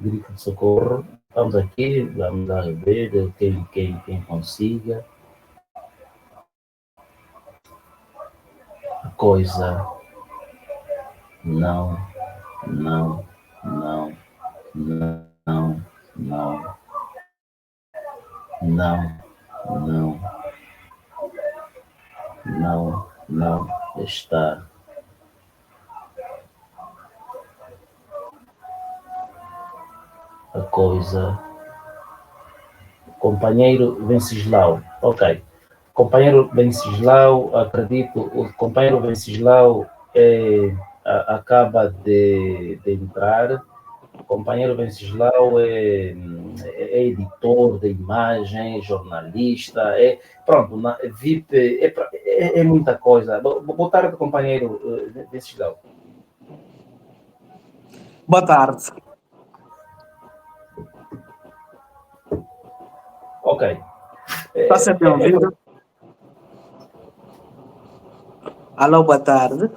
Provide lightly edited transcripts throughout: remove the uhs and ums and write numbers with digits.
grito de socorro. Vamos aqui, vamos lá ver quem consiga. A coisa não, não, não, não, não, não, não, não está. A coisa. Companheiro Venceslau, ok. Companheiro Venceslau, acredito, o companheiro Venceslau acaba de entrar. O companheiro Venceslau é editor de imagem, jornalista, pronto, VIP, é muita coisa. Boa tarde, companheiro Venceslau. Boa tarde. Ok. Está sempre ouvindo? Alô, boa tarde.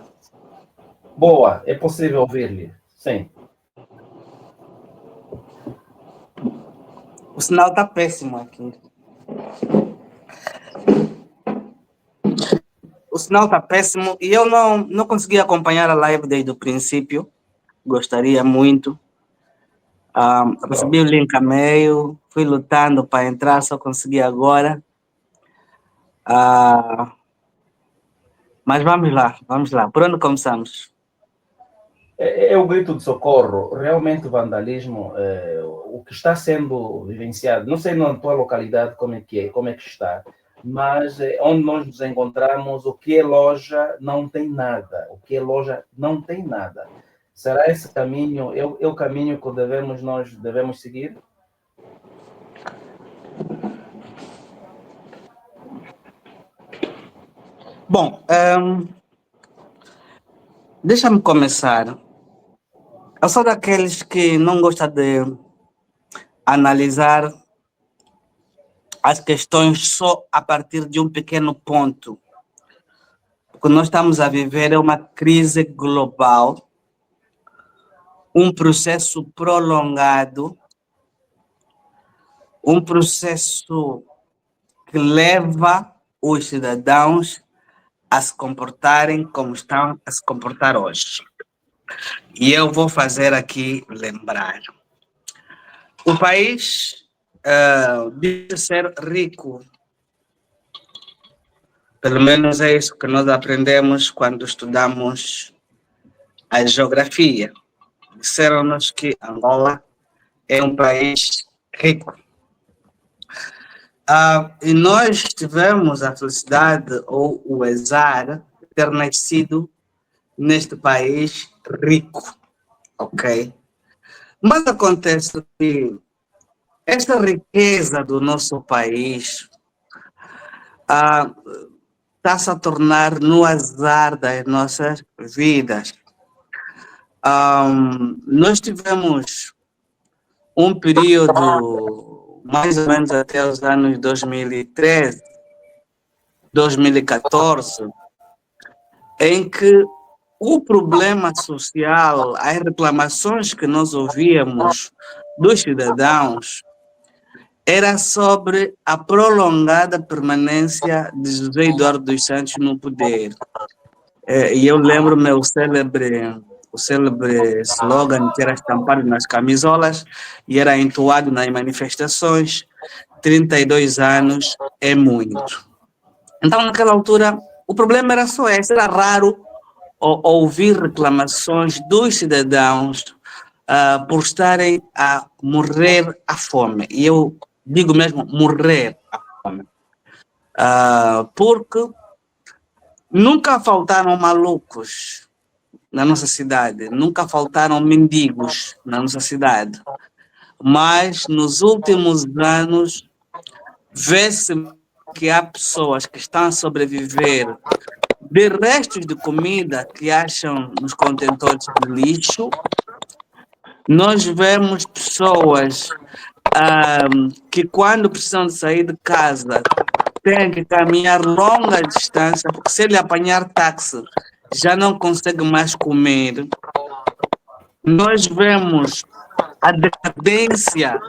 Boa, é possível ouvir-lhe? Sim. O sinal está péssimo aqui. O sinal está péssimo e eu não consegui acompanhar a live desde o princípio. Gostaria muito. Recebi o link a meio, fui lutando para entrar, só consegui agora. Mas vamos lá. Por onde começamos? É o grito de socorro. Realmente o vandalismo, o que está sendo vivenciado, não sei na tua localidade como é que está, mas onde nós nos encontramos, o que é loja não tem nada. O que é loja não tem nada. Será esse caminho, é o caminho que nós devemos seguir? Bom, deixa-me começar. Eu sou daqueles que não gostam de analisar as questões só a partir de um pequeno ponto. O que nós estamos a viver é uma crise global, um processo prolongado, um processo que leva os cidadãos a se comportarem como estão a se comportar hoje. E eu vou fazer aqui lembrar. O país diz ser rico. Pelo menos é isso que nós aprendemos quando estudamos a geografia. Disseram-nos que Angola é um país rico. E nós tivemos a felicidade ou o azar de ter nascido neste país rico, ok? Mas acontece que esta riqueza do nosso país está-se a tornar no azar das nossas vidas. Nós tivemos um período, mais ou menos até os anos 2013, 2014, em que o problema social, as reclamações que nós ouvíamos dos cidadãos, era sobre a prolongada permanência de José Eduardo dos Santos no poder. E eu lembro-me o célebre slogan que era estampado nas camisolas e era entoado nas manifestações: 32 anos é muito. Então, naquela altura, o problema era só esse, era raro ouvir reclamações dos cidadãos por estarem a morrer à fome. E eu digo mesmo morrer à fome. Porque nunca faltaram malucos na nossa cidade, nunca faltaram mendigos na nossa cidade. Mas nos últimos anos vê-se que há pessoas que estão a sobreviver de restos de comida que acham nos contentores de lixo. Nós vemos pessoas que quando precisam de sair de casa têm que caminhar longa distância, porque se ele apanhar táxi já não consegue mais comer. Nós vemos a decadência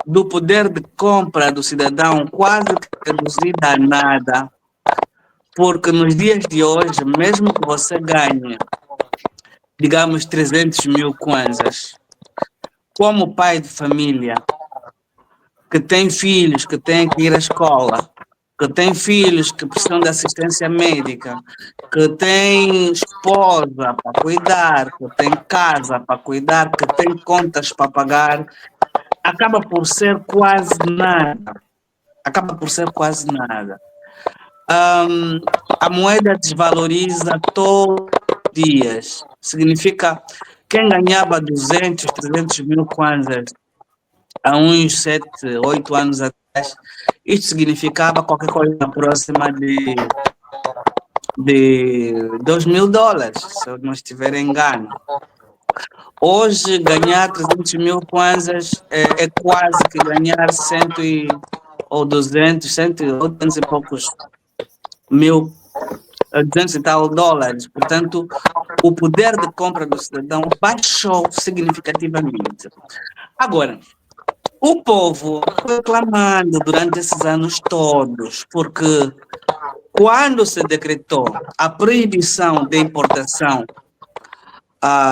do poder de compra do cidadão quase que reduzida a nada, porque nos dias de hoje, mesmo que você ganhe, digamos, 300 mil kwanzas, como pai de família, que tem filhos que têm que ir à escola, que tem filhos que precisam de assistência médica, que tem esposa para cuidar, que tem casa para cuidar, que tem contas para pagar, acaba por ser quase nada. Acaba por ser quase nada. A moeda desvaloriza todos os dias. Significa quem ganhava 200, 300 mil kwanzas há uns 7, 8 anos atrás, isto significava qualquer coisa próxima de $2.000, se eu não estiver engano. Hoje, ganhar 300 mil kwanzas é quase que ganhar 100 ou 200, 100 ou 200 e poucos mil, 200 e tal dólares. Portanto, o poder de compra do cidadão baixou significativamente. Agora, o povo foi reclamando durante esses anos todos, porque quando se decretou a proibição de importação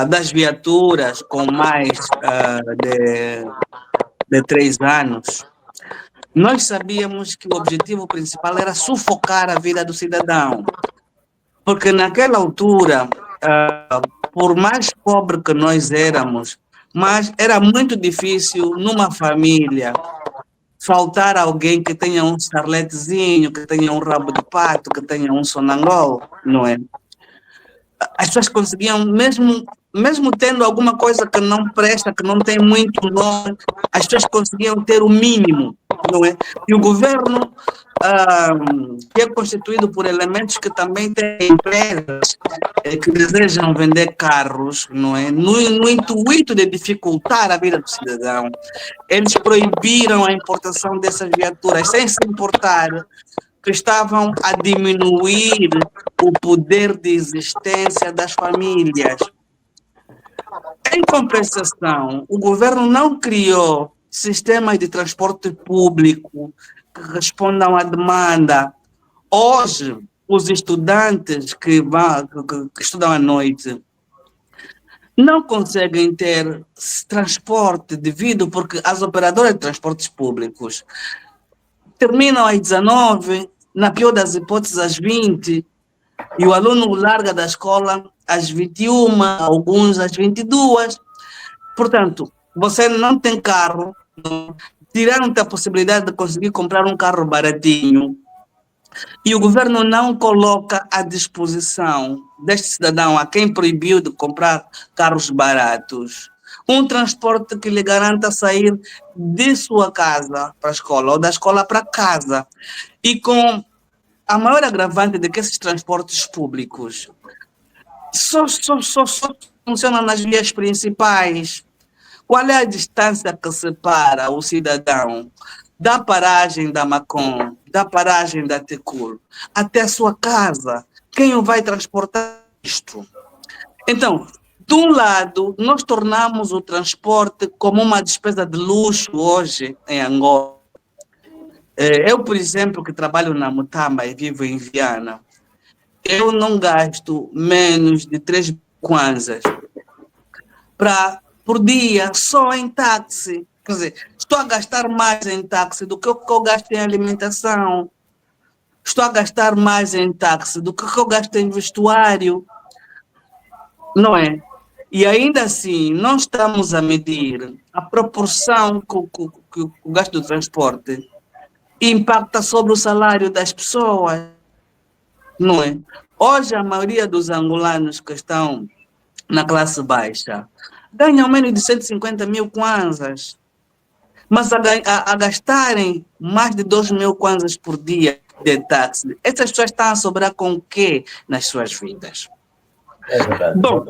das viaturas com mais de 3 anos, nós sabíamos que o objetivo principal era sufocar a vida do cidadão. Porque naquela altura, por mais pobre que nós éramos, mas era muito difícil numa família faltar alguém que tenha um charletezinho, que tenha um rabo de pato, que tenha um sonangol, não é? As pessoas conseguiam, mesmo tendo alguma coisa que não presta, que não tem muito nome, as pessoas conseguiam ter o mínimo, não é? E o governo, que é constituído por elementos que também têm empresas que desejam vender carros, não é? No intuito de dificultar a vida do cidadão, eles proibiram a importação dessas viaturas, sem se importar que estavam a diminuir o poder de existência das famílias. Em compensação, o governo não criou sistemas de transporte público que respondam à demanda. Hoje, os estudantes que estudam à noite não conseguem ter transporte devido porque as operadoras de transportes públicos terminam às 19, na pior das hipóteses às 20, e o aluno larga da escola às 21, alguns às 22. Portanto, você não tem carro, tiraram-te a possibilidade de conseguir comprar um carro baratinho, e o governo não coloca à disposição deste cidadão a quem proibiu de comprar carros baratos um transporte que lhe garanta sair de sua casa para a escola ou da escola para casa. E com a maior agravante de que esses transportes públicos só funcionam nas vias principais. Qual é a distância que separa o cidadão da paragem da Macon, da paragem da Tecur, até a sua casa? Quem o vai transportar isto? Então, de um lado, nós tornamos o transporte como uma despesa de luxo hoje em Angola. Eu, por exemplo, que trabalho na Mutamba e vivo em Viana, eu não gasto menos de 3 kwanzas por dia só em táxi. Quer dizer, estou a gastar mais em táxi do que o que eu gasto em alimentação. Estou a gastar mais em táxi do que o que eu gasto em vestuário. Não é? E ainda assim, não estamos a medir a proporção que o gasto do transporte impacta sobre o salário das pessoas. Não é? Hoje, a maioria dos angolanos que estão na classe baixa ganham menos de 150 mil kwanzas, mas a gastarem mais de 2.000 kwanzas por dia de táxi. Essas pessoas estão a sobrar com o quê nas suas vidas? É verdade. Bom,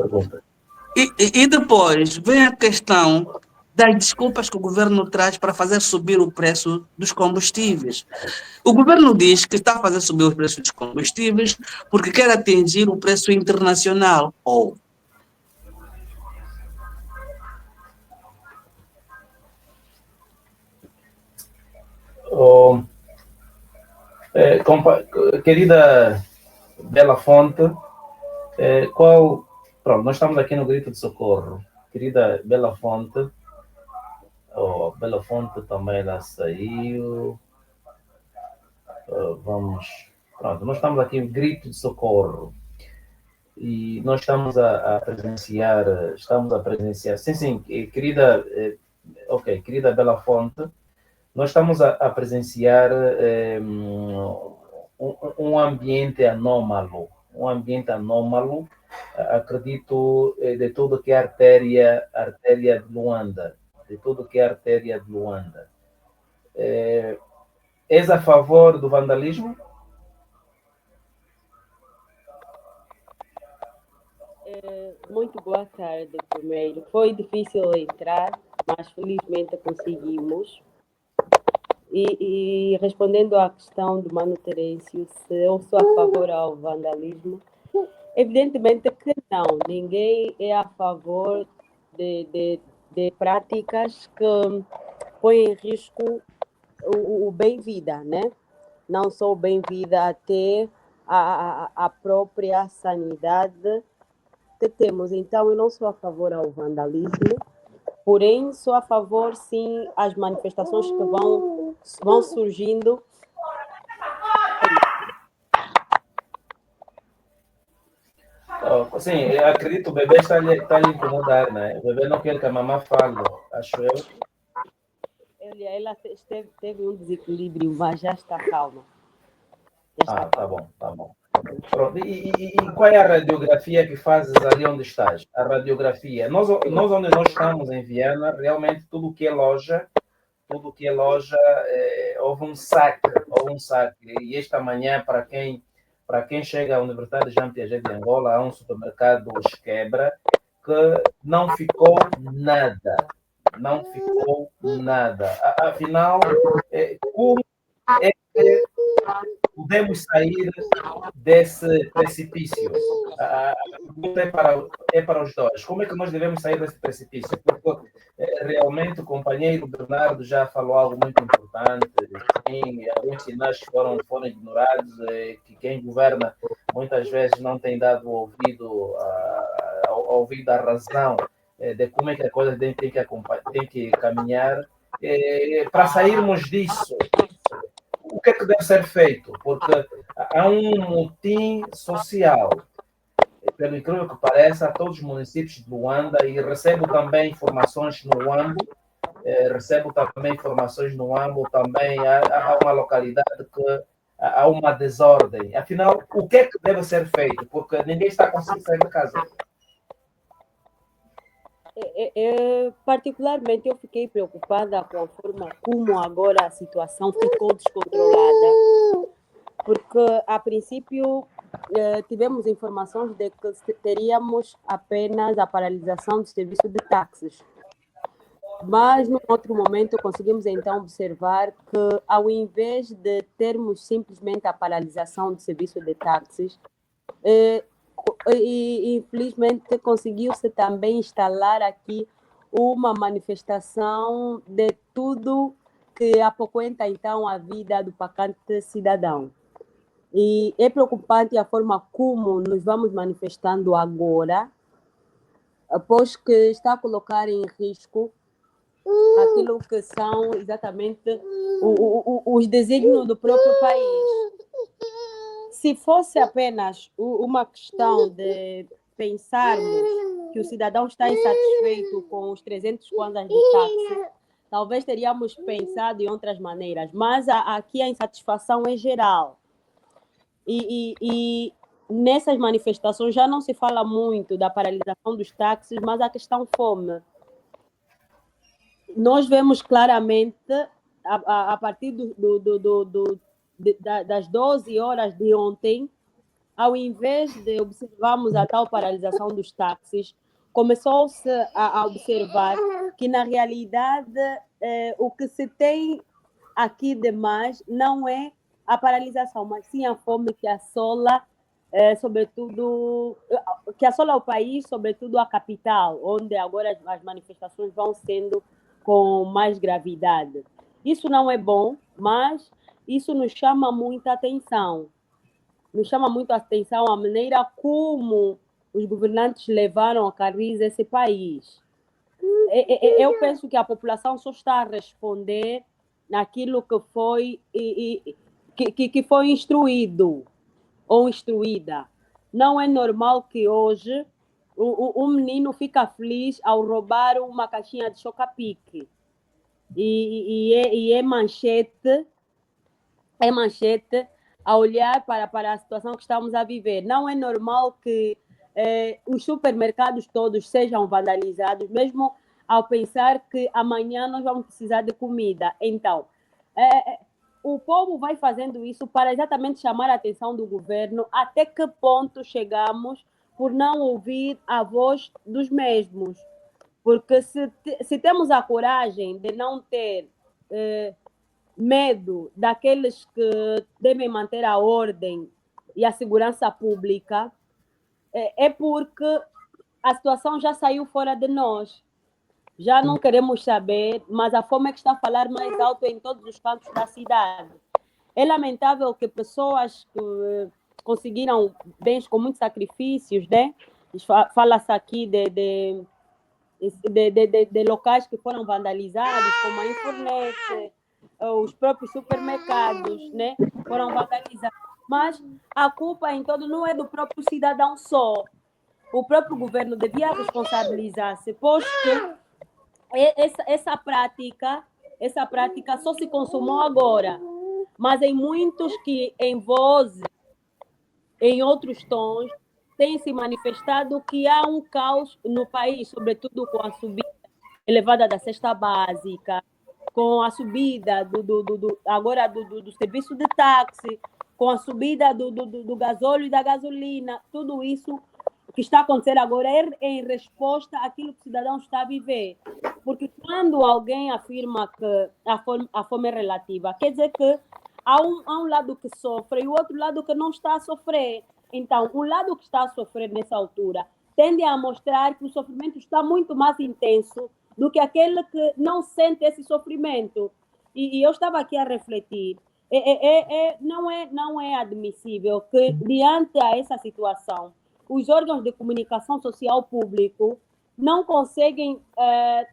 e depois vem a questão das desculpas que o governo traz para fazer subir o preço dos combustíveis. O governo diz que está a fazer subir o preço dos combustíveis porque quer atingir o preço internacional. Oh, querida Bela Fonte, Pronto, nós estamos aqui no grito de socorro. Querida Bela Fonte, Bela Fonte também ela saiu. Pronto, nós estamos aqui no grito de socorro. E nós estamos a presenciar, sim, querida, querida Bela Fonte, nós estamos a presenciar um ambiente anômalo, acredito, de tudo que é artéria de Luanda, És a favor do vandalismo? Muito boa tarde, primeiro. Foi difícil entrar, mas felizmente conseguimos. E respondendo à questão do Mano Terêncio, se eu sou a favor ao vandalismo, evidentemente que não. Ninguém é a favor de práticas que põem em risco o bem-vida, né? Não só o bem-vida, até a própria sanidade que temos. Então, eu não sou a favor ao vandalismo, porém, sou a favor, sim, às manifestações que vão surgindo. Sim, eu acredito que o bebê está lhe incomodar, né? O bebê não quer que a mamãe fale, acho eu. Ela teve um desequilíbrio, mas já está calma. Tá bom. Pronto. E qual é a radiografia que fazes ali onde estás? A radiografia. Nós onde nós estamos, em Viana, realmente tudo que é loja, houve um saque. E esta manhã, para quem chega à Universidade Jean Piaget de Angola, há um supermercado Quebra que não ficou nada. Afinal, como é que podemos sair desse precipício? A pergunta é para os dois. Como é que nós devemos sair desse precipício? Porque realmente o companheiro Bernardo já falou algo muito importante. Sim, alguns sinais que foram ignorados, que quem governa muitas vezes não tem dado ouvido à razão de como é que a coisa tem que caminhar. Para sairmos disso, o que é que deve ser feito? Porque há um motim social, pelo incrível que pareça, a todos os municípios de Luanda, e recebo também informações no Ambo, também há uma localidade que há uma desordem. Afinal, o que é que deve ser feito? Porque ninguém está conseguindo sair de casa. Particularmente, eu fiquei preocupada com a forma como agora a situação ficou descontrolada, porque, a princípio, tivemos informações de que teríamos apenas a paralisação do serviço de táxis. Mas, num outro momento, conseguimos, então, observar que, ao invés de termos simplesmente a paralisação do serviço de táxis, e infelizmente conseguiu-se também instalar aqui uma manifestação de tudo que apoquenta então a vida do pacante cidadão. E é preocupante a forma como nos vamos manifestando agora, pois que está a colocar em risco aquilo que são exatamente os desígnios do próprio país. Se fosse apenas uma questão de pensarmos que o cidadão está insatisfeito com os 300 kwanzas de táxi, talvez teríamos pensado em outras maneiras, mas aqui a insatisfação é geral. E nessas manifestações já não se fala muito da paralisação dos táxis, mas a questão fome. Nós vemos claramente, a partir das 12 horas de ontem, ao invés de observarmos a tal paralisação dos táxis, começou-se a observar que, na realidade, o que se tem aqui de mais não é a paralisação, mas sim a fome que assola, sobretudo, que assola o país, sobretudo a capital, onde agora as manifestações vão sendo com mais gravidade. Isso não é bom, mas isso nos chama muita atenção. Nos chama muito a atenção a maneira como os governantes levaram a carris esse país. Eu penso que a população só está a responder naquilo que foi, que foi instruído ou instruída. Não é normal que hoje um menino fica feliz ao roubar uma caixinha de choca-pique. É manchete a olhar para a situação que estamos a viver. Não é normal que os supermercados todos sejam vandalizados, mesmo ao pensar que amanhã nós vamos precisar de comida. Então, o povo vai fazendo isso para exatamente chamar a atenção do governo até que ponto chegamos por não ouvir a voz dos mesmos. Porque se temos a coragem de não ter medo daqueles que devem manter a ordem e a segurança pública, é porque a situação já saiu fora de nós. Já não queremos saber, mas a fome é que está a falar mais alto em todos os cantos da cidade. É lamentável que pessoas que conseguiram bens com muitos sacrifícios, né? Fala-se aqui de locais que foram vandalizados, como a Infurnet, os próprios supermercados, né? Foram vandalizados. Mas a culpa em todo não é do próprio cidadão só. O próprio governo devia responsabilizar-se, pois que essa prática só se consumou agora, mas em muitos que em voz, em outros tons, tem se manifestado que há um caos no país, sobretudo com a subida elevada da cesta básica, com a subida agora do serviço de táxi, com a subida do gasóleo e da gasolina, tudo isso que está acontecendo agora é em resposta àquilo que o cidadão está a viver. Porque quando alguém afirma que a fome é relativa, quer dizer que há um lado que sofre e o outro lado que não está a sofrer. Então, o lado que está a sofrer nessa altura tende a mostrar que o sofrimento está muito mais intenso do que aquele que não sente esse sofrimento. E eu estava aqui a refletir. Não é admissível que, diante a essa situação, os órgãos de comunicação social público não conseguem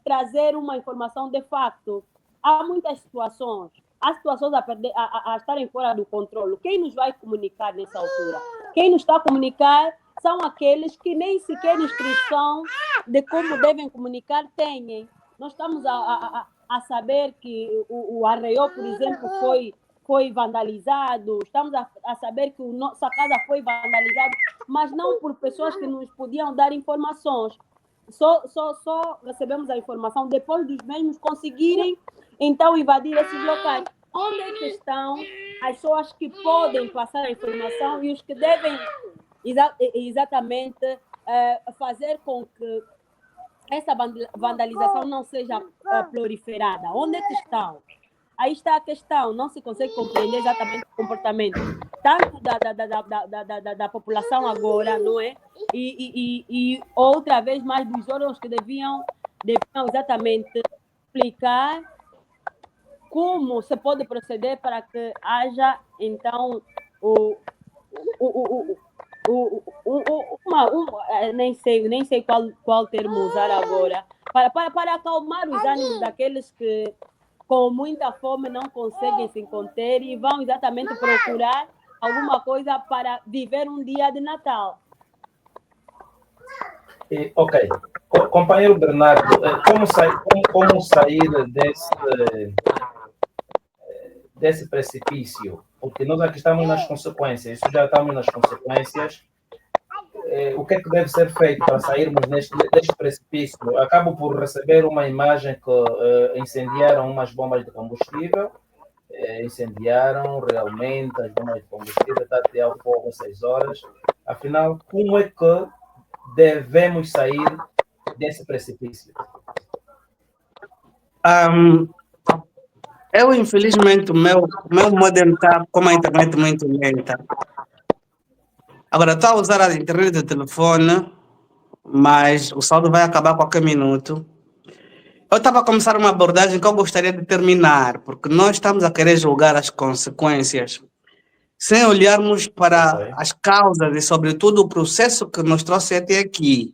trazer uma informação de facto. Há muitas situações, há situações a estarem fora do controle. Quem nos vai comunicar nessa altura? Quem nos está a comunicar são aqueles que nem sequer instrução de como devem comunicar têm. Nós estamos a saber que o Arraió, por exemplo, foi vandalizado, estamos a saber que nossa casa foi vandalizada, mas não por pessoas que nos podiam dar informações. Só recebemos a informação depois dos mesmos conseguirem, então, invadir esses locais. Onde é que estão as pessoas que podem passar a informação e os que devem exatamente fazer com que essa vandalização não seja proliferada? Onde é que estão? Aí está a questão, não se consegue compreender exatamente o comportamento tanto da população agora, não é? E outra vez mais dos órgãos que deviam exatamente explicar como se pode proceder para que haja, então, nem sei qual termo usar agora, para acalmar os ânimos daqueles que com muita fome não conseguem se conter e vão exatamente procurar alguma coisa para viver um dia de Natal. Ok. Companheiro Bernardo, como sair desse precipício? Porque nós aqui estamos nas consequências, isso já estamos nas consequências. O que é que deve ser feito para sairmos deste precipício? Acabo por receber uma imagem que incendiaram umas bombas de combustível, incendiaram realmente as bombas de combustível, está até ao fogo 6 horas. Afinal, como é que devemos sair desse precipício? Eu, infelizmente, o meu modem está com uma internet muito lenta. Agora, estou a usar a internet do telefone, mas o saldo vai acabar a qualquer minuto. Eu estava a começar uma abordagem que eu gostaria de terminar, porque nós estamos a querer julgar as consequências, sem olharmos para Ok, as causas e, sobretudo, o processo que nos trouxe até aqui.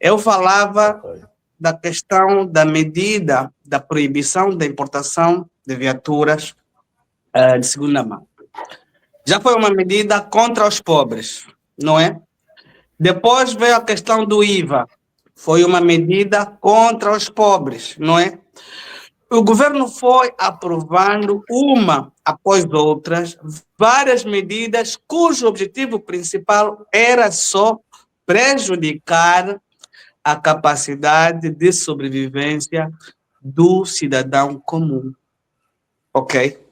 Eu falava ok. da questão da medida da proibição da importação de viaturas de segunda mão. Já foi uma medida contra os pobres, não é? Depois veio a questão do IVA. Foi uma medida contra os pobres, não é? O governo foi aprovando uma após outras várias medidas cujo objetivo principal era só prejudicar a capacidade de sobrevivência do cidadão comum, ok?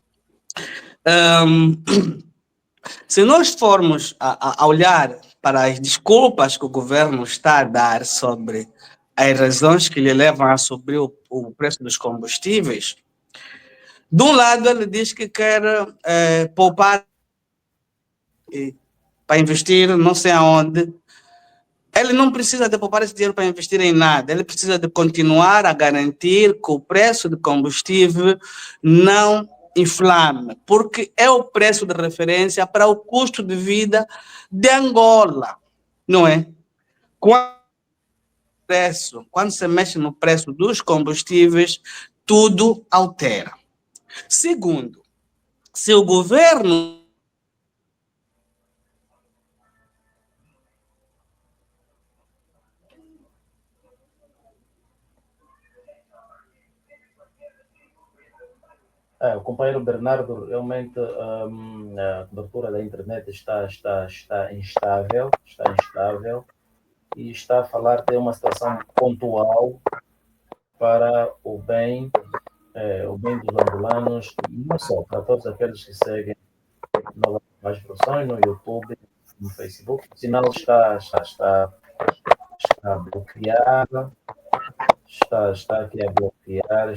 Ahm, Se nós formos a olhar para as desculpas que o governo está a dar sobre as razões que lhe levam a subir o preço dos combustíveis, de um lado ele diz que quer poupar para investir não sei aonde. Ele não precisa de poupar esse dinheiro para investir em nada, ele precisa de continuar a garantir que o preço do combustível não inflame, porque é o preço de referência para o custo de vida de Angola, não é? Quando se mexe no preço dos combustíveis, tudo altera. Segundo, se o governo O companheiro Bernardo, realmente a cobertura da internet está instável e está a falar de uma situação pontual para o bem dos angolanos, não só, para todos aqueles que seguem novas produções no YouTube, no Facebook. O sinal está bloqueado, está aqui a bloquear.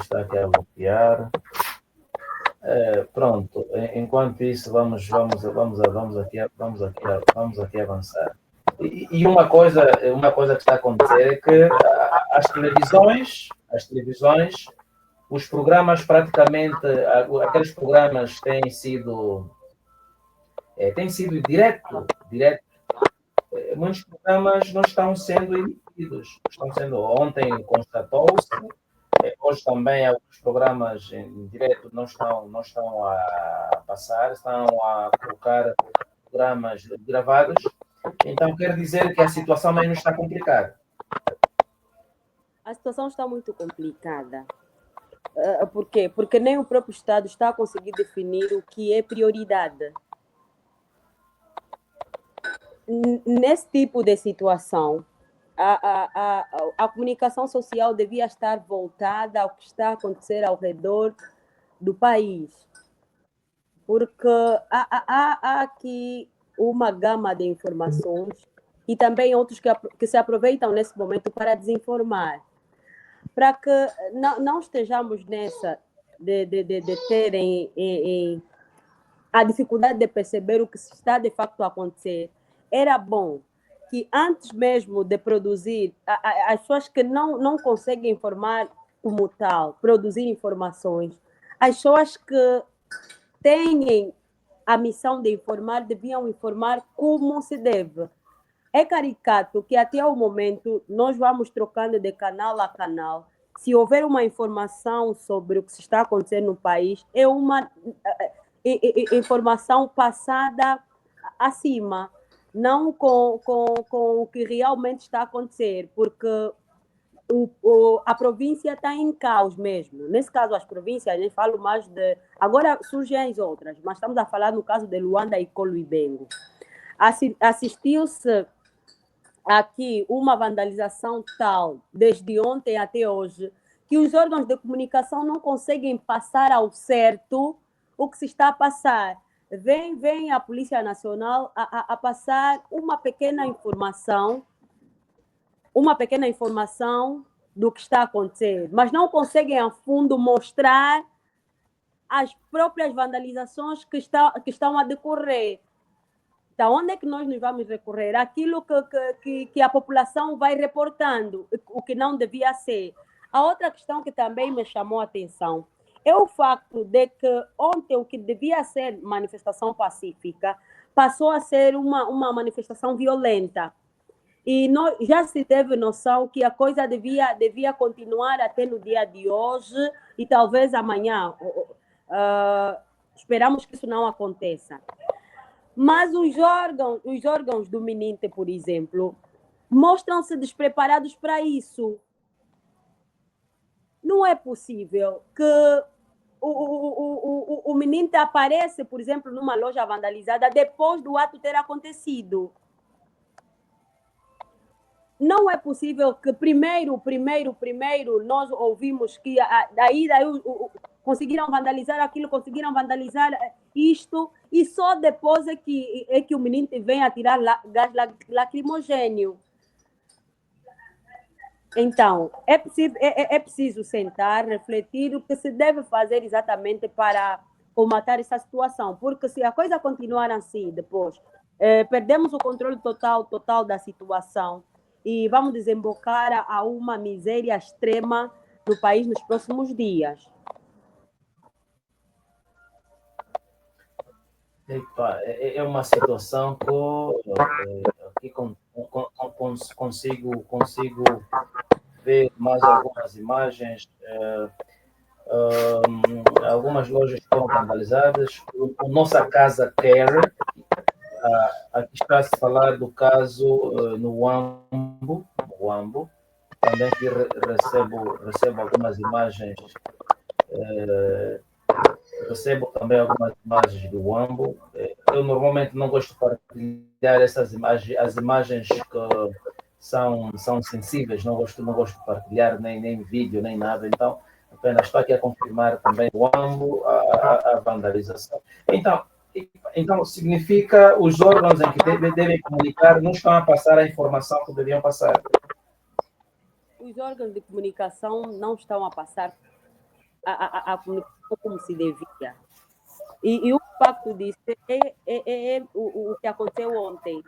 Pronto, enquanto isso, vamos aqui avançar. E uma coisa que está a acontecer é que as televisões, os programas praticamente, aqueles programas têm sido direto. Muitos programas não estão sendo emitidos. Ontem constatou-se, hoje também os programas em direto não estão a passar, estão a colocar programas gravados. Então quer dizer que a situação mesmo está complicada. A situação está muito complicada. Por quê? Porque nem o próprio Estado está a conseguir definir o que é prioridade. Nesse tipo de situação, a comunicação social devia estar voltada ao que está a acontecer ao redor do país. Porque há aqui uma gama de informações e também outros que se aproveitam nesse momento para desinformar. Para que não estejamos nessa de terem a dificuldade de perceber o que está de facto a acontecer, era bom que antes mesmo de produzir, as pessoas que não conseguem informar como tal, produzir informações, as pessoas que têm a missão de informar deviam informar como se deve. É caricato que até o momento nós vamos trocando de canal a canal. Se houver uma informação sobre o que se está acontecendo no país, é uma informação passada acima, não com o que realmente está a acontecer, porque a província está em caos mesmo. Nesse caso, as províncias, nem falo mais de... Agora surgem as outras, mas estamos a falar no caso de Luanda e Coluibengo. Assistiu-se aqui uma vandalização tal, desde ontem até hoje, que os órgãos de comunicação não conseguem passar ao certo o que se está a passar. Vem a Polícia Nacional a passar uma pequena informação do que está a acontecer, mas não conseguem a fundo mostrar as próprias vandalizações que estão a decorrer. Então, onde é que nós nos vamos recorrer? Aquilo que a população vai reportando, o que não devia ser. A outra questão que também me chamou a atenção é o facto de que ontem o que devia ser manifestação pacífica passou a ser uma manifestação violenta. E já se teve noção que a coisa devia continuar até no dia de hoje e talvez amanhã. Esperamos que isso não aconteça. Mas os órgãos do MININTE, por exemplo, mostram-se despreparados para isso. Não é possível que o MININTE apareça, por exemplo, numa loja vandalizada depois do ato ter acontecido. Não é possível que primeiro nós ouvimos que daí conseguiram vandalizar aquilo, conseguiram vandalizar isto, e só depois é que o menino vem atirar gás lacrimogênio. Então, é preciso sentar, refletir o que se deve fazer exatamente para combater essa situação, porque se a coisa continuar assim depois, perdemos o controle total da situação e vamos desembocar a uma miséria extrema no país nos próximos dias. Epa, é uma situação que aqui consigo ver mais algumas imagens. Algumas lojas foram vandalizadas. O Nossa Casa Care, aqui está a se falar do caso no Uambo. Também aqui recebo algumas imagens. Recebo também algumas imagens do Uambo. Eu normalmente não gosto de partilhar essas imagens, as imagens que são sensíveis, não gosto de partilhar nem vídeo, nem nada, então apenas estou aqui a confirmar também o Uambo, a vandalização. Então, significa os órgãos em que devem comunicar não estão a passar a informação que deviam passar. Os órgãos de comunicação não estão a passar a comunicação como se devia. E o facto disso é o que aconteceu ontem.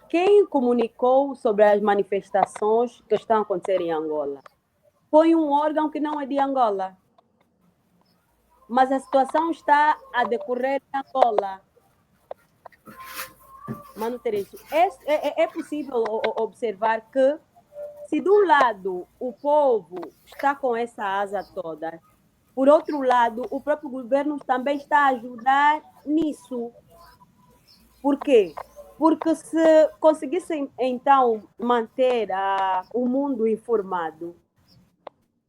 Quem comunicou sobre as manifestações que estão a acontecer em Angola foi um órgão que não é de Angola. Mas a situação está a decorrer em Angola. Mano Terêncio, é possível observar que, se de um lado o povo está com essa asa toda, por outro lado, o próprio governo também está a ajudar nisso. Por quê? Porque se conseguissem, então, manter o mundo informado,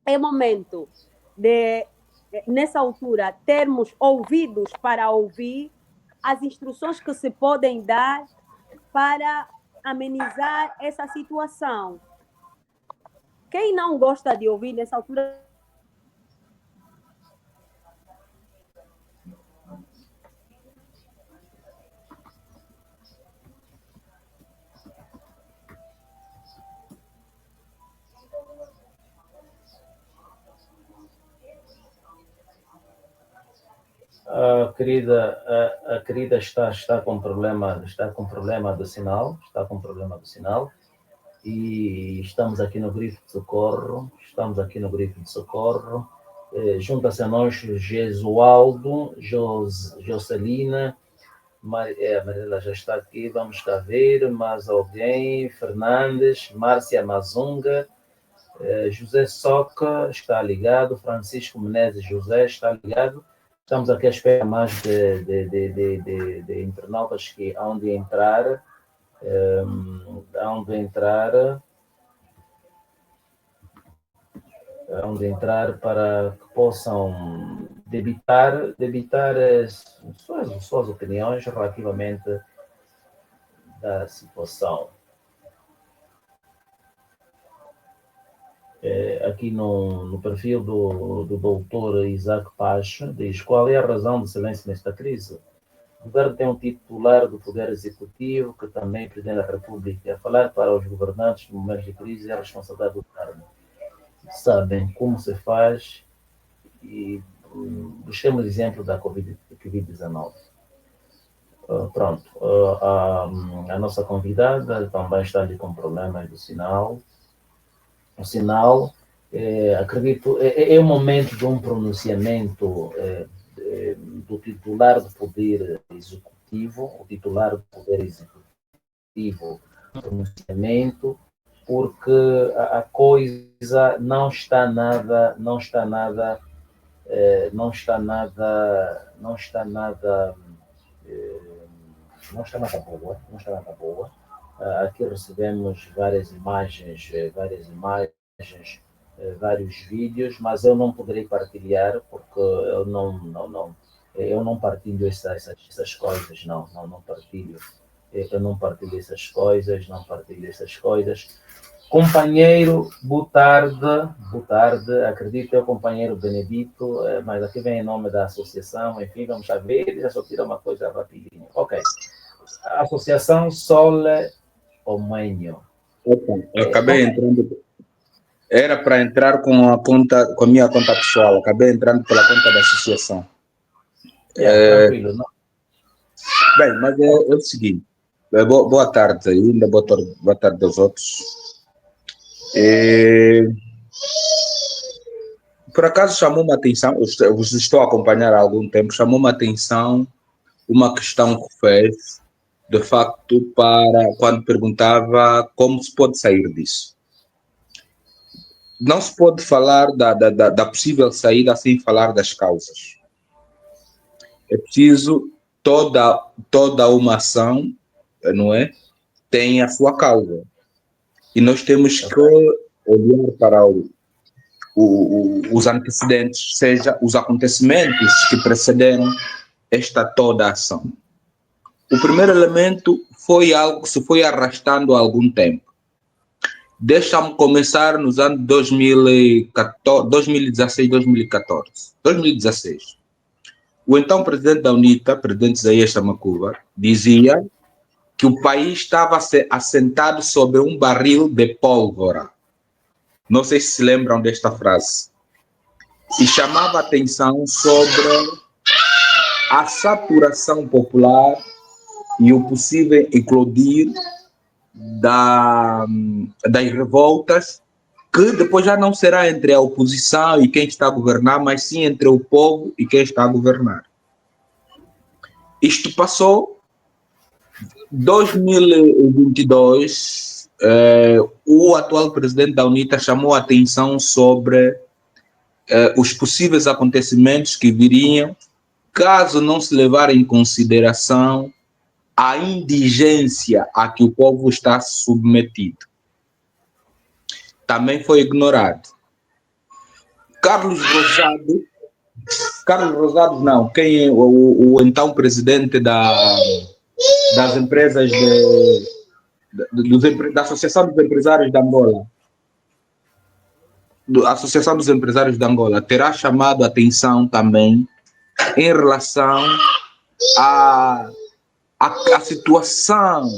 é momento de, nessa altura, termos ouvidos para ouvir as instruções que se podem dar para amenizar essa situação. Quem não gosta de ouvir nessa altura... A querida está com problema do sinal, e estamos aqui no grifo de socorro, junta-se a nós Jesualdo, Jocelina, a Mariela já está aqui, vamos cá ver, mais alguém, Fernandes, Márcia Mazunga, José Soca está ligado, Francisco Menezes José está ligado. Estamos aqui à espera mais de internautas que hão de entrar, para que possam debitar suas opiniões relativamente da situação. Aqui no perfil do doutor Isaac Pacho, diz: qual é a razão do silêncio nesta crise? O governo tem um titular do Poder Executivo, que também é Presidente da República. Falar para os governantes no momento de crise é a responsabilidade do governo. Sabem como se faz e busquemos exemplo da Covid-19. Pronto. A nossa convidada também está ali com problemas do sinal. O sinal acredito, é o momento de um pronunciamento do titular do Poder Executivo, o titular do Poder Executivo, pronunciamento, porque a coisa não está nada, não está nada, não está nada, não está nada, não está nada boa, não está nada boa. Aqui recebemos várias imagens, vários vídeos, mas eu não poderei partilhar porque eu não partilho essas coisas, não partilho. Eu não partilho essas coisas, não partilho essas coisas. Companheiro, boa tarde, acredito é o companheiro Benedito, mas aqui vem em nome da associação, enfim, vamos ver, ele já só tira uma coisa rapidinho. Ok. A associação Sole Omenho. Eu acabei entrando, era para entrar com a minha conta pessoal, acabei entrando pela conta da associação. Tranquilo, não? Bem, mas é o seguinte, boa tarde ainda, boa tarde aos outros. Por acaso chamou-me a atenção, eu estou a acompanhar há algum tempo, chamou-me a atenção uma questão que fez, de facto, para quando perguntava como se pode sair disso. Não se pode falar da possível saída sem falar das causas. É preciso toda uma ação, não é? Tem a sua causa. E nós temos que olhar para os antecedentes, seja os acontecimentos que precederam esta toda a ação. O primeiro elemento foi algo que se foi arrastando há algum tempo. Deixa-me começar nos anos 2016, 2014. 2016. O então presidente da UNITA, presidente Isaías Samakuva, dizia que o país estava assentado sobre um barril de pólvora. Não sei se lembram desta frase. E chamava a atenção sobre a saturação popular e o possível eclodir das revoltas, que depois já não será entre a oposição e quem está a governar, mas sim entre o povo e quem está a governar. Isto passou. 2022, o atual presidente da UNITA chamou a atenção sobre os possíveis acontecimentos que viriam caso não se levar em consideração a indigência a que o povo está submetido. Também foi ignorado. Carlos Rosado não, quem é o então presidente das empresas da Associação dos Empresários de Angola, a Associação dos Empresários de Angola, terá chamado a atenção também em relação à situação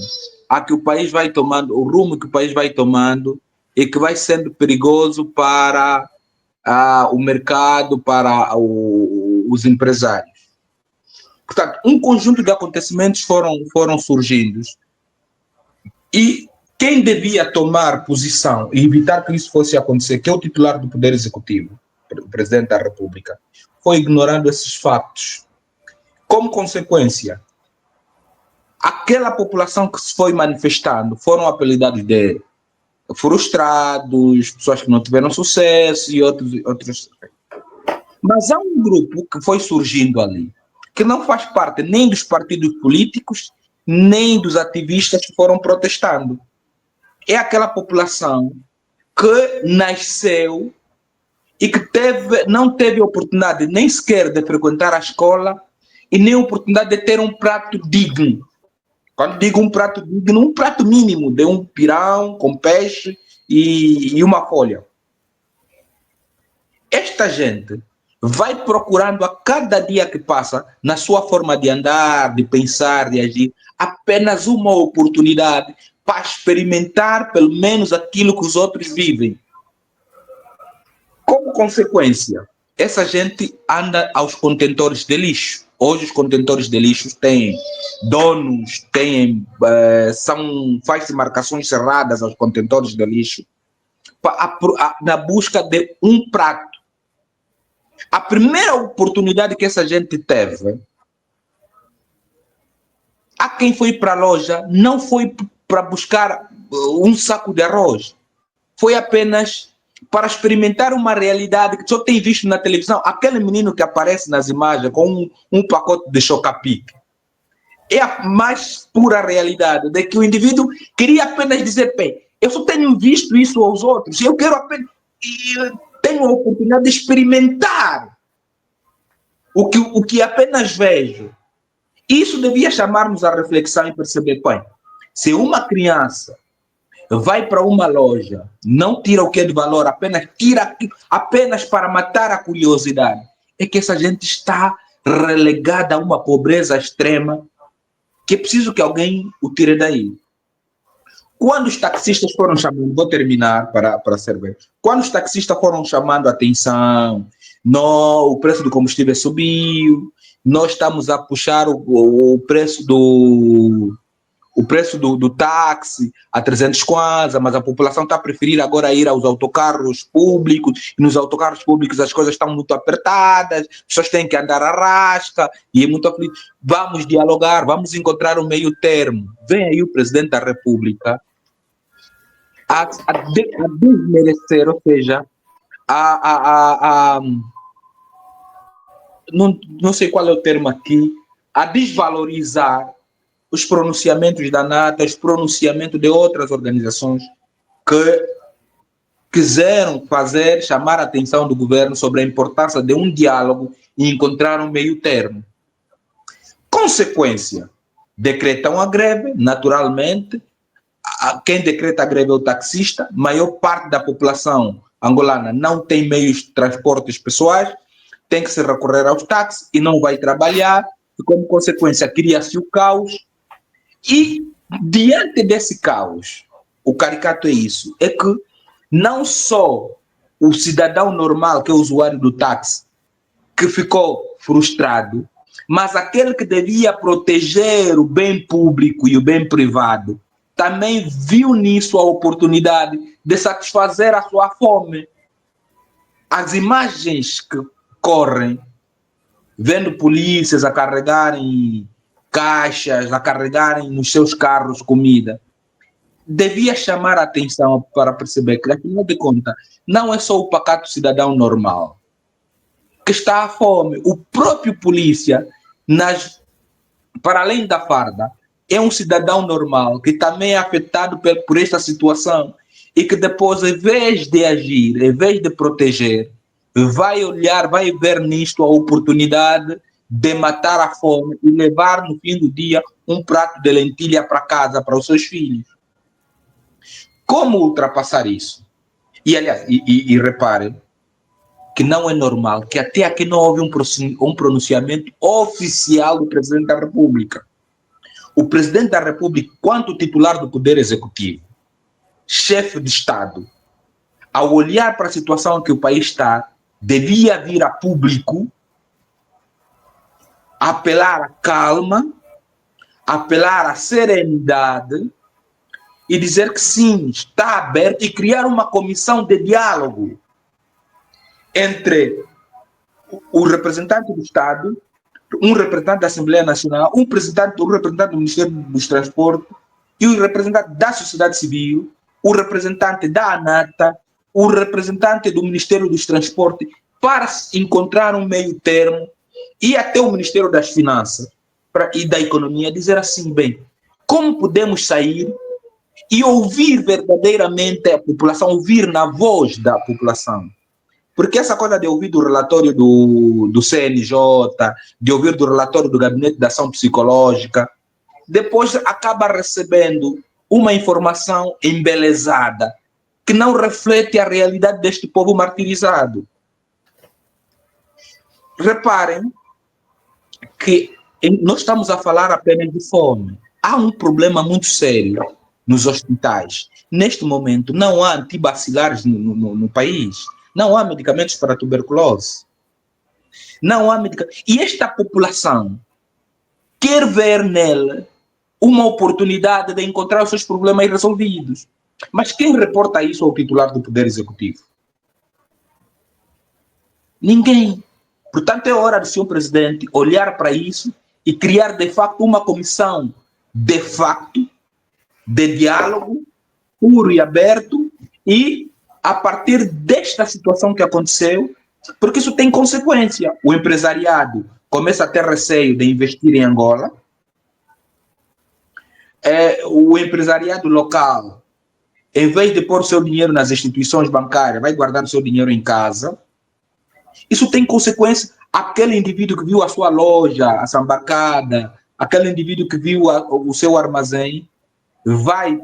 a que o país vai tomando, o rumo que o país vai tomando e que vai sendo perigoso para o mercado, para os empresários. Portanto, um conjunto de acontecimentos foram surgindo e quem devia tomar posição e evitar que isso fosse acontecer, que é o titular do Poder Executivo, o Presidente da República, foi ignorando esses fatos. Como consequência, aquela população que se foi manifestando foram apelidados de frustrados, pessoas que não tiveram sucesso e outros. Mas há um grupo que foi surgindo ali, que não faz parte nem dos partidos políticos, nem dos ativistas que foram protestando. É aquela população que nasceu e que não teve oportunidade nem sequer de frequentar a escola e nem oportunidade de ter um prato digno. Quando digo um prato digno, um prato mínimo de um pirão com peixe e uma folha. Esta gente vai procurando a cada dia que passa, na sua forma de andar, de pensar, de agir, apenas uma oportunidade para experimentar pelo menos aquilo que os outros vivem. Como consequência, essa gente anda aos contentores de lixo. Hoje os contentores de lixo têm donos, faz-se marcações cerradas aos contentores de lixo, na busca de um prato. A primeira oportunidade que essa gente teve, há quem foi para a loja, não foi para buscar um saco de arroz, foi apenas para experimentar uma realidade que só tem visto na televisão. Aquele menino que aparece nas imagens com um pacote de chocapic. É a mais pura realidade de que o indivíduo queria apenas dizer, bem, eu só tenho visto isso aos outros, eu quero apenas, tenho a oportunidade de experimentar o que apenas vejo. Isso devia chamar-nos à reflexão e perceber, bem, se uma criança vai para uma loja, não tira o que é de valor, apenas para matar a curiosidade, é que essa gente está relegada a uma pobreza extrema que é preciso que alguém o tire daí. Quando os taxistas foram chamando, vou terminar para servir, quando os taxistas foram chamando a atenção, o preço do combustível subiu, nós estamos a puxar o preço do táxi a 300 kwanza, mas a população está a preferir agora ir aos autocarros públicos, e nos autocarros públicos as coisas estão muito apertadas, as pessoas têm que andar à rasca, e é muito aflito. Vamos dialogar, vamos encontrar um meio termo. Vem aí o presidente da República a desmerecer, ou seja, não sei qual é o termo aqui, a desvalorizar os pronunciamentos da NATA, os pronunciamentos de outras organizações que quiseram chamar a atenção do governo sobre a importância de um diálogo e encontrar um meio termo. Consequência, decretam a greve, naturalmente, quem decreta a greve é o taxista, maior parte da população angolana não tem meios de transportes pessoais, tem que se recorrer aos táxis e não vai trabalhar, e como consequência cria-se o caos. E diante desse caos, o caricato é isso, é que não só o cidadão normal, que é o usuário do táxi, que ficou frustrado, mas aquele que devia proteger o bem público e o bem privado, também viu nisso a oportunidade de satisfazer a sua fome. As imagens que correm, vendo polícias a carregarem caixas, a carregarem nos seus carros comida, devia chamar a atenção para perceber que, afinal de contas, não é só o pacato cidadão normal que está à fome. O próprio polícia, para além da farda, é um cidadão normal que também é afetado por esta situação e que depois, em vez de agir, em vez de proteger, vai ver nisto a oportunidade de matar a fome e levar no fim do dia um prato de lentilha para casa, para os seus filhos. Como ultrapassar isso? E, aliás, reparem que não é normal, que até aqui não houve um pronunciamento oficial do Presidente da República. O Presidente da República, quanto titular do Poder Executivo, chefe de Estado, ao olhar para a situação em que o país está, devia vir a público apelar à calma, apelar à serenidade e dizer que sim, está aberto, e criar uma comissão de diálogo entre o representante do Estado, um representante da Assembleia Nacional, um representante do Ministério dos Transportes e o representante da sociedade civil, o representante da ANATA, o representante do Ministério dos Transportes, para encontrar um meio termo, e até o Ministério das Finanças e da Economia, dizer assim, bem, como podemos sair e ouvir verdadeiramente a população, ouvir na voz da população. Porque essa coisa de ouvir do relatório do CNJ, de ouvir do relatório do Gabinete de Ação Psicológica, depois acaba recebendo uma informação embelezada que não reflete a realidade deste povo martirizado. Reparem que nós estamos a falar apenas de fome. Há um problema muito sério nos hospitais. Neste momento, não há antibacilares no país. Não há medicamentos para tuberculose. Não há medicamentos. E esta população quer ver nela uma oportunidade de encontrar os seus problemas resolvidos. Mas quem reporta isso ao titular do Poder Executivo? Ninguém. Portanto, é hora do senhor presidente olhar para isso e criar, de facto, uma comissão, de facto, de diálogo puro e aberto e, a partir desta situação que aconteceu, porque isso tem consequência. O empresariado começa a ter receio de investir em Angola, o empresariado local, em vez de pôr o seu dinheiro nas instituições bancárias, vai guardar o seu dinheiro em casa. Isso tem consequência. Aquele indivíduo que viu a sua loja assambarcada, aquele indivíduo que viu o seu armazém, vai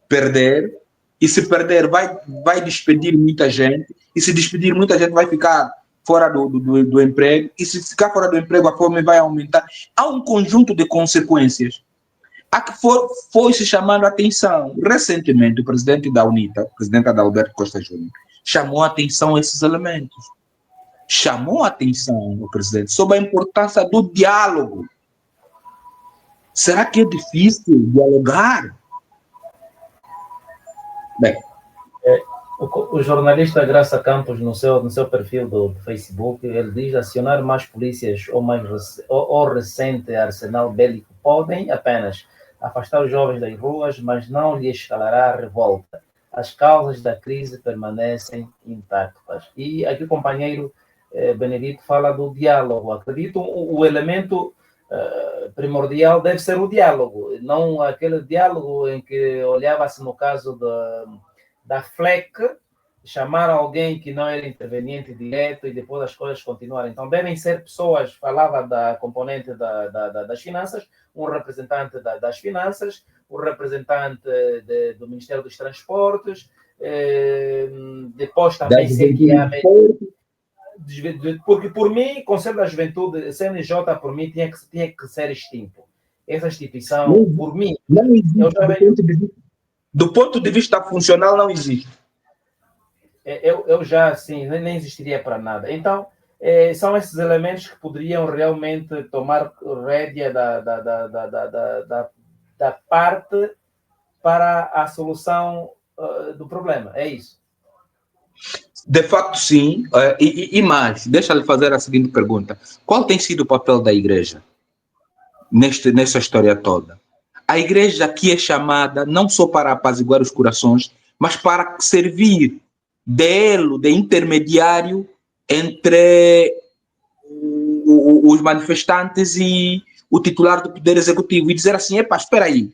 perder, e se perder, vai despedir muita gente, e se despedir muita gente vai ficar fora do emprego, e se ficar fora do emprego a fome vai aumentar. Há um conjunto de consequências a que foi se chamando a atenção. Recentemente, o presidente da UNITA, o presidente Adalberto Costa Júnior, chamou a atenção a esses elementos. Chamou a atenção o presidente sobre a importância do diálogo. Será que é difícil dialogar? Bem, o jornalista Graça Campos, no seu perfil do Facebook, ele diz: acionar mais polícias ou recente arsenal bélico podem apenas afastar os jovens das ruas, mas não lhes escalará a revolta. As causas da crise permanecem intactas. E aqui o companheiro Benedito fala do diálogo. Acredito o elemento primordial deve ser o diálogo, não aquele diálogo em que olhava-se no caso da FLEC, chamar alguém que não era interveniente direto e depois as coisas continuarem. Então devem ser pessoas, falava da componente das finanças, um representante das finanças, um representante do Ministério dos Transportes, depois também sei que há... Porque, por mim, Conselho da Juventude, CNJ, por mim, tinha que ser extinto. Essa instituição, por mim... Não existe, do ponto de vista funcional, não existe. Eu já, assim, nem existiria para nada. Então, são esses elementos que poderiam realmente tomar rédea da parte para a solução do problema. É isso. De facto, sim. E mais, deixa-lhe fazer a seguinte pergunta. Qual tem sido o papel da igreja nessa história toda? A igreja aqui é chamada não só para apaziguar os corações, mas para servir de elo, de intermediário entre os manifestantes e o titular do Poder Executivo e dizer assim: epa, espera aí,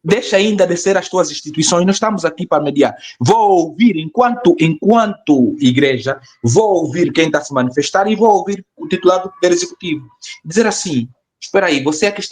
deixa ainda de ser as tuas instituições, nós estamos aqui para mediar. Vou ouvir, enquanto igreja, vou ouvir quem está se manifestar e vou ouvir o titular do Poder Executivo. Dizer assim: espera aí, você é que está